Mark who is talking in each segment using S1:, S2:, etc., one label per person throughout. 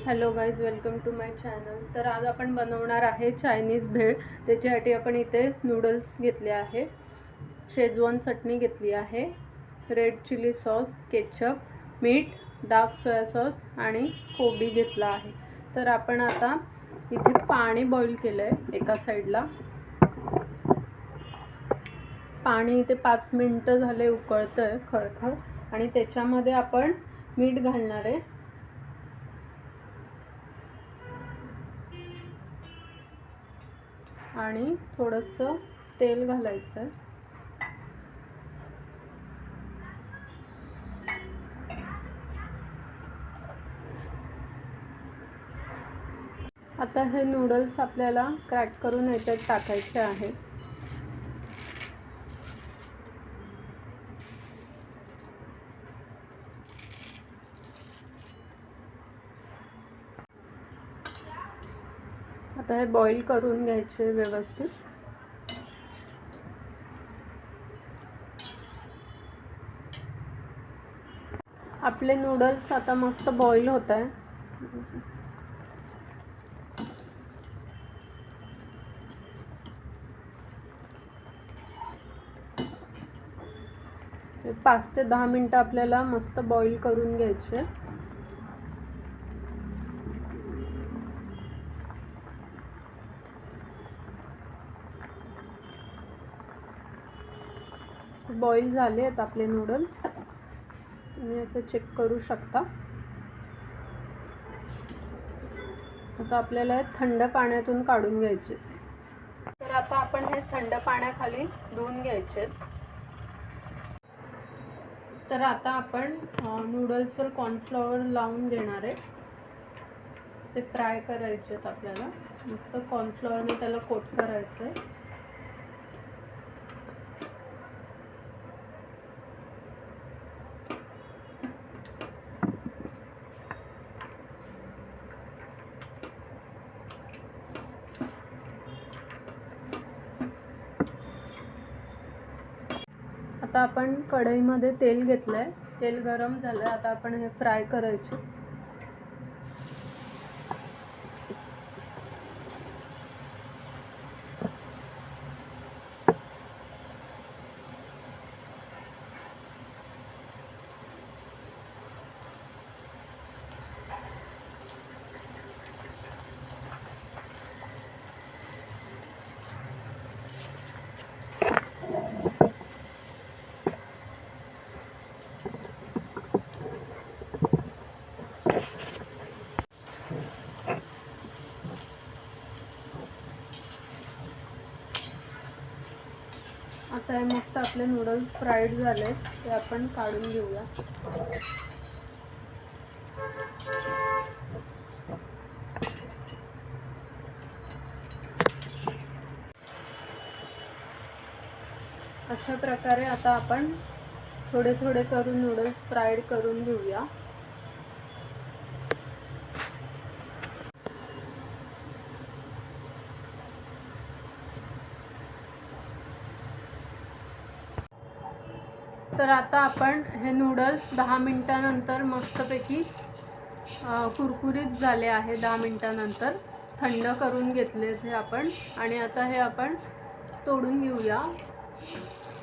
S1: Hello guys, welcome to my channel. तर आज आपण बनवणार आहे चायनीज भेळ. त्याच्यासाठी आपण इथे नूडल्स घेतले आहे, शेजवान चटणी घेतली आहे, रेड चिली सॉस, केचप, मीठ, डार्क सोया सॉस आणि कोबी घेतला आहे. तर आपण आता इथे पाणी बॉईल केलं आहे एका साईडला. पाणी इथे 5 मिनिटं झाले उकळतं आहे खळखळ, आणि त्याच्यामध्ये आपण मीठ घालणार आहे आणि थोडंसं तेल घालायचं आहे. आता हे नूडल्स आपल्याला क्रॅक करून याच्यात टाकायचे आहेत. आता हे बॉईल करून घ्यायचे व्यवस्थित. आपले नूडल्स आता मस्त बॉईल होत आहे. हे 5 ते 10 मिनिटं आपल्याला मस्त बॉईल करून घ्यायचे. बॉईल झाले आहेत आपले नूडल्स, तुम्ही असं चेक करू शकता. आता आपल्याला थंड पाण्यातून काढून घ्यायचे. तर आता आपण हे थंड पाण्याखाली धुवून घ्यायचे. तर आता आपण नूडल्सवर कॉर्नफ्लॉवर लावून देणार आहे. ते फ्राय करायचे आहेत आपल्याला. मस्त कॉर्नफ्लॉवरने त्याला कोट करायचं आहे. आता आपण कढईमध्ये तेल घेतलंय, तेल गरम झालंय. आता आपण हे फ्राय करायचे. आता हे मस्त आपले नूडल्स फ्राईड झाले, ते आपण काढून घेऊया. अशा प्रकारे आता आपण थोडे थोडे करून नूडल्स फ्राईड करून घेऊया. तर आता आपण हे नूडल्स 10 मिनिटांनंतर मस्तपैकी कुरकुरीत झाले आहे. 10 मिनिटांनंतर थंड करून घेतले ते आपण, आणि आता हे आपण तोडून घेऊया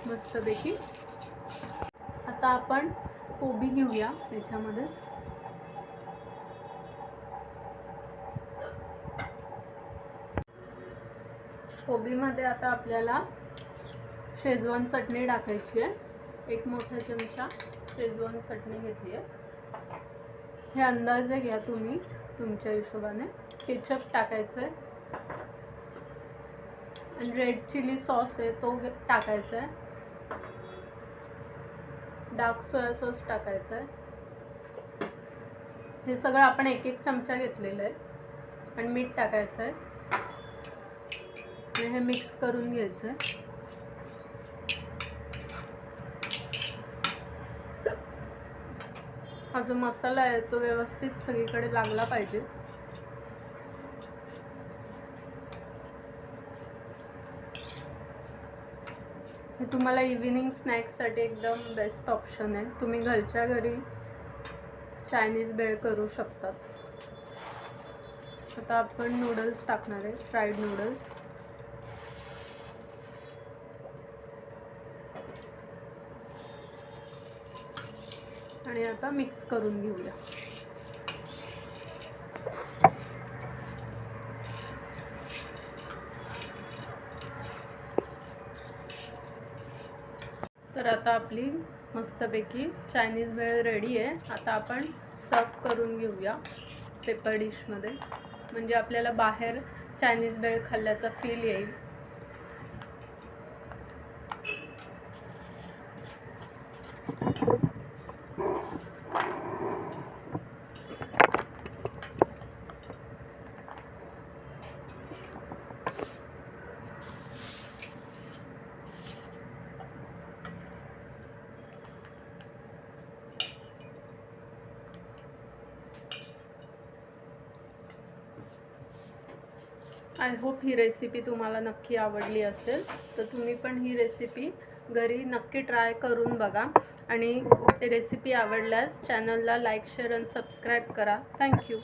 S1: मस्तपैकी. आता आपण कोबी घेऊया याच्यामध्ये. कोबीमध्ये आता आपल्याला शेजवान चटणी टाकायची आहे. 1 मोठा चमचा शेजवान चटणी घेतली आहे. हे अंदाजे घ्या तुम्ही तुमच्या हिशोबाने. केचप टाकायचं आहे, आणि रेड चिली सॉस आहे तो टाकायचा आहे. डार्क सोया सॉस टाकायचा आहे. हे सगळं आपण 1-1 चमचा घेतलेलं आहे. आणि मीठ टाकायचं आहे, आणि हे मिक्स करून घ्यायचं आहे. हा जो मसाला आहे तो व्यवस्थित सगळीकडे लागला पाहिजे. हे तुम्हाला इव्हिनिंग स्नॅक्ससाठी एकदम बेस्ट ऑप्शन आहे. तुम्ही घरच्या घरी चायनीज भेळ करू शकतात. आता आपण नूडल्स टाकणार आहे, फ्राईड नूडल्स. आणि आता मिक्स करून घेऊया. तर आता आपली मस्तपैकी चायनीज भेळ रेडी आहे. आता आपण सर्व करून घेऊया पेपर डिशमध्ये, म्हणजे आपल्याला बाहेर चायनीज भेळ खाल्ल्याचा फील येईल. आय होप ही रेसिपी तुम्हाला नक्की आवडली असेल. तर तुम्ही पण ही रेसिपी घरी नक्की ट्राय करून बघा. आणि रेसिपी आवडल्यास चॅनलला लाईक, शेअर आणि सबस्क्राईब करा. थँक्यू.